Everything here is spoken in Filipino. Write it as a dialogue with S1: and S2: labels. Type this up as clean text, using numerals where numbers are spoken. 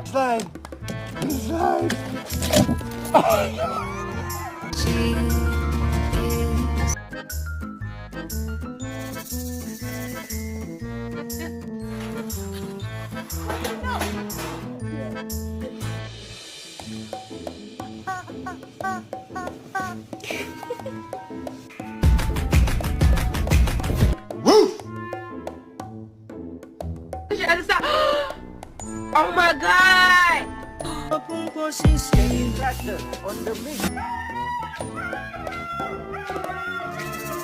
S1: Slide. Slide.
S2: Oh my God!
S1: She's getting faster on the mix.